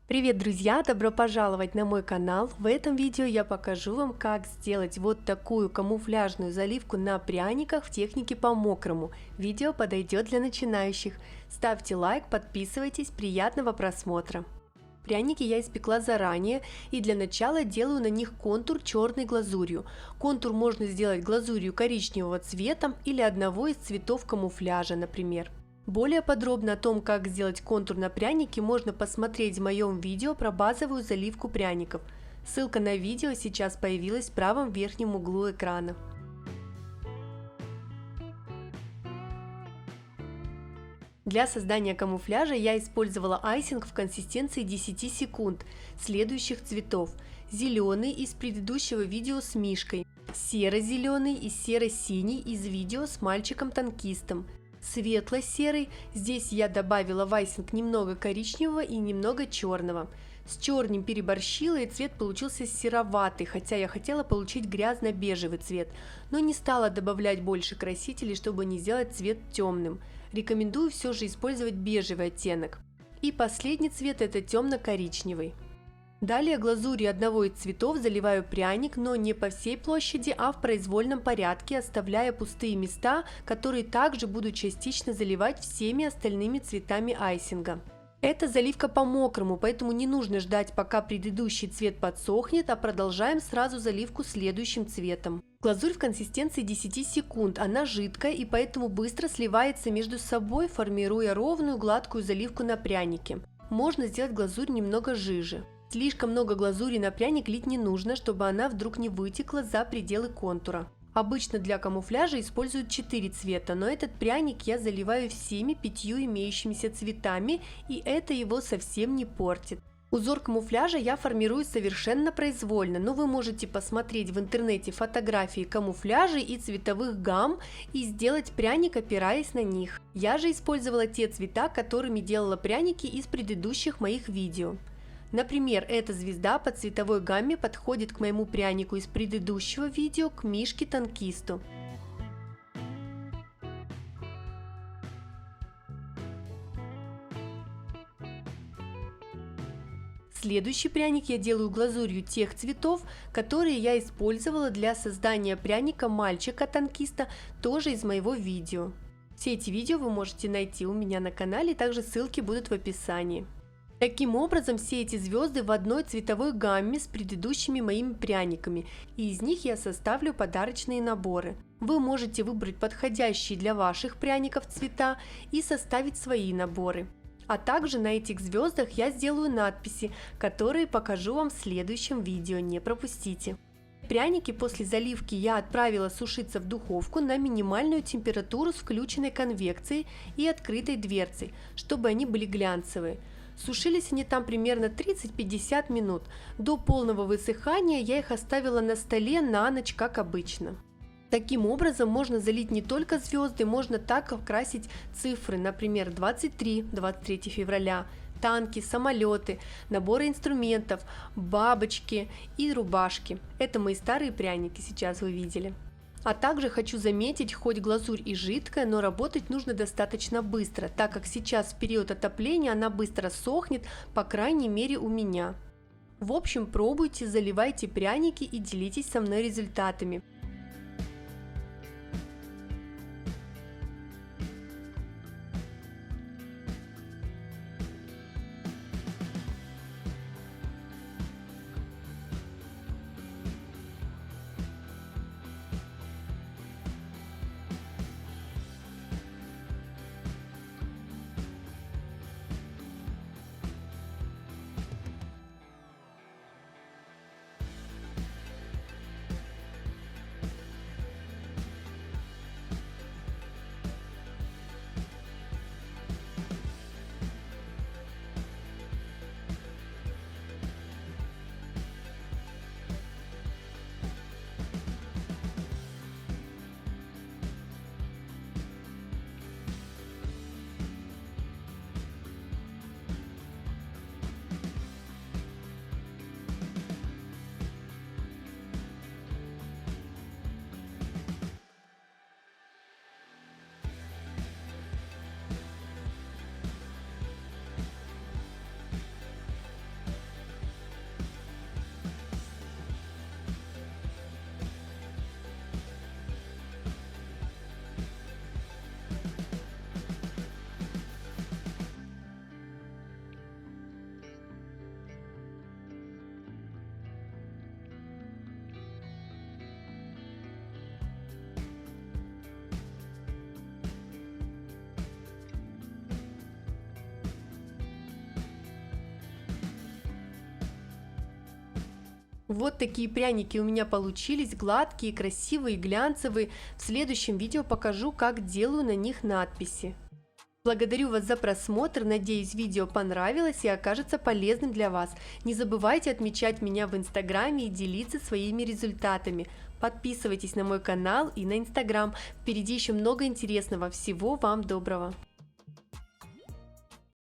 Привет, друзья! Добро пожаловать на мой канал! В этом видео я покажу вам, как сделать вот такую камуфляжную заливку на пряниках в технике по-мокрому. Видео подойдет для начинающих. Ставьте лайк, подписывайтесь, приятного просмотра! Пряники я испекла заранее, и для начала делаю на них контур черной глазурью. Контур можно сделать глазурью коричневого цвета или одного из цветов камуфляжа, например. Более подробно о том, как сделать контур на прянике, можно посмотреть в моем видео про базовую заливку пряников. Ссылка на видео сейчас появилась в правом верхнем углу экрана. Для создания камуфляжа я использовала айсинг в консистенции 10 секунд следующих цветов. Зеленый из предыдущего видео с Мишкой, серо-зеленый и серо-синий из видео с мальчиком-танкистом, светло-серый, здесь я добавила в айсинг немного коричневого и немного черного. С черным переборщила, и цвет получился сероватый, хотя я хотела получить грязно-бежевый цвет, но не стала добавлять больше красителей, чтобы не сделать цвет темным. Рекомендую все же использовать бежевый оттенок. И последний цвет — это темно-коричневый. Далее глазурью одного из цветов заливаю пряник, но не по всей площади, а в произвольном порядке, оставляя пустые места, которые также буду частично заливать всеми остальными цветами айсинга. Это заливка по-мокрому, поэтому не нужно ждать, пока предыдущий цвет подсохнет, а продолжаем сразу заливку следующим цветом. Глазурь в консистенции 10 секунд, она жидкая и поэтому быстро сливается между собой, формируя ровную гладкую заливку на прянике. Можно сделать глазурь немного жиже. Слишком много глазури на пряник лить не нужно, чтобы она вдруг не вытекла за пределы контура. Обычно для камуфляжа используют 4 цвета, но этот пряник я заливаю всеми 5 имеющимися цветами, и это его совсем не портит. Узор камуфляжа я формирую совершенно произвольно, но вы можете посмотреть в интернете фотографии камуфляжей и цветовых гамм и сделать пряник, опираясь на них. Я же использовала те цвета, которыми делала пряники из предыдущих моих видео. Например, эта звезда по цветовой гамме подходит к моему прянику из предыдущего видео, к Мишке-танкисту. Следующий пряник я делаю глазурью тех цветов, которые я использовала для создания пряника мальчика-танкиста, тоже из моего видео. Все эти видео вы можете найти у меня на канале, также ссылки будут в описании. Таким образом, все эти звезды в одной цветовой гамме с предыдущими моими пряниками, и из них я составлю подарочные наборы. Вы можете выбрать подходящие для ваших пряников цвета и составить свои наборы. А также на этих звездах я сделаю надписи, которые покажу вам в следующем видео, не пропустите. Пряники после заливки я отправила сушиться в духовку на минимальную температуру с включенной конвекцией и открытой дверцей, чтобы они были глянцевые. Сушились они там примерно 30-50 минут. До полного высыхания я их оставила на столе на ночь, как обычно. Таким образом можно залить не только звезды, можно так окрасить цифры, например, 23 февраля, танки, самолеты, наборы инструментов, бабочки и рубашки. Это мои старые пряники, сейчас вы видели. А также хочу заметить, хоть глазурь и жидкая, но работать нужно достаточно быстро, так как сейчас в период отопления она быстро сохнет, по крайней мере у меня. В общем, пробуйте, заливайте пряники и делитесь со мной результатами. Вот такие пряники у меня получились, гладкие, красивые, глянцевые. В следующем видео покажу, как делаю на них надписи. Благодарю вас за просмотр, надеюсь, видео понравилось и окажется полезным для вас. Не забывайте отмечать меня в инстаграме и делиться своими результатами. Подписывайтесь на мой канал и на инстаграм. Впереди еще много интересного. Всего вам доброго!